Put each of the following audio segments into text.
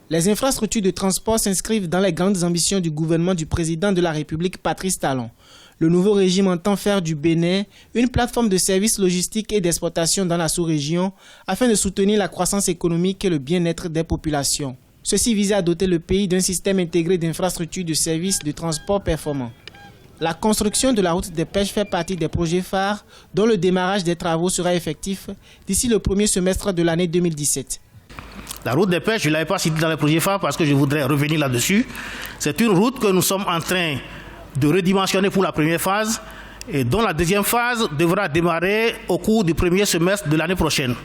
Les infrastructures de transport s'inscrivent dans les grandes ambitions du gouvernement du président de la République, Patrice Talon. Le nouveau régime entend faire du Bénin une plateforme de services logistiques et d'exploitation dans la sous-région afin de soutenir la croissance économique et le bien-être des populations. Ceci vise à doter le pays d'un système intégré d'infrastructures de services de transport performants. La construction de la route des pêches fait partie des projets phares dont le démarrage des travaux sera effectif d'ici le premier semestre de l'année 2017. La route des pêches, je ne l'avais pas citée dans les projets phares parce que je voudrais revenir là-dessus. C'est une route que nous sommes en train de redimensionner pour la première phase et dont la deuxième phase devra démarrer au cours du premier semestre de l'année prochaine.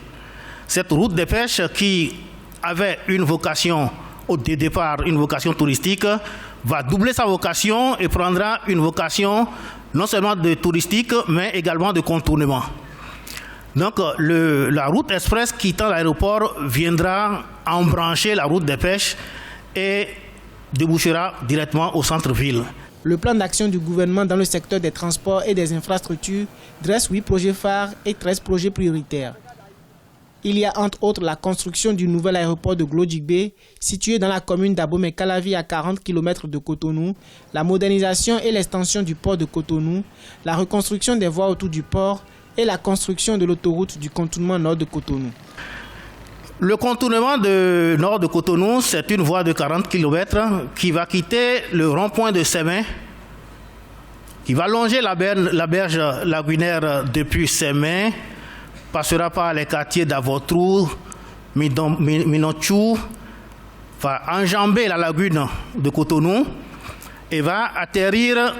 Cette route des pêches qui avait une vocation au départ, une vocation touristique, va doubler sa vocation et prendra une vocation non seulement de touristique mais également de contournement. Donc la route express quittant l'aéroport viendra embrancher la route des pêches et débouchera directement au centre-ville. Le plan d'action du gouvernement dans le secteur des transports et des infrastructures dresse 8 projets phares et 13 projets prioritaires. Il y a entre autres la construction du nouvel aéroport de Glodjigbe, situé dans la commune d'Abomey-Calavi à 40 km de Cotonou, la modernisation et l'extension du port de Cotonou, la reconstruction des voies autour du port et la construction de l'autoroute du contournement nord de Cotonou. Le contournement nord de Cotonou, c'est une voie de 40 km qui va quitter le rond-point de Sémin, qui va longer la berge lagunaire depuis Sémin, passera par les quartiers d'Avotrou, Minotchou, va enjamber la lagune de Cotonou et va atterrir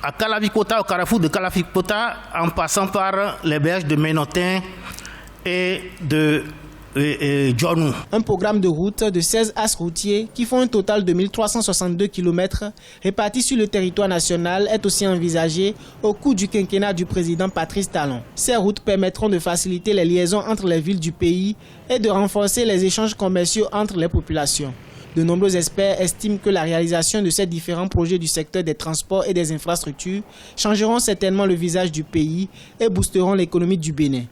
à Calavikota, au carrefour de Calavikota, en passant par les berges de Ménotin et de Djonou. Un programme de route de 16 axes routiers qui font un total de 1362 km répartis sur le territoire national est aussi envisagé au cours du quinquennat du président Patrice Talon. Ces routes permettront de faciliter les liaisons entre les villes du pays et de renforcer les échanges commerciaux entre les populations. De nombreux experts estiment que la réalisation de ces différents projets du secteur des transports et des infrastructures changeront certainement le visage du pays et boosteront l'économie du Bénin.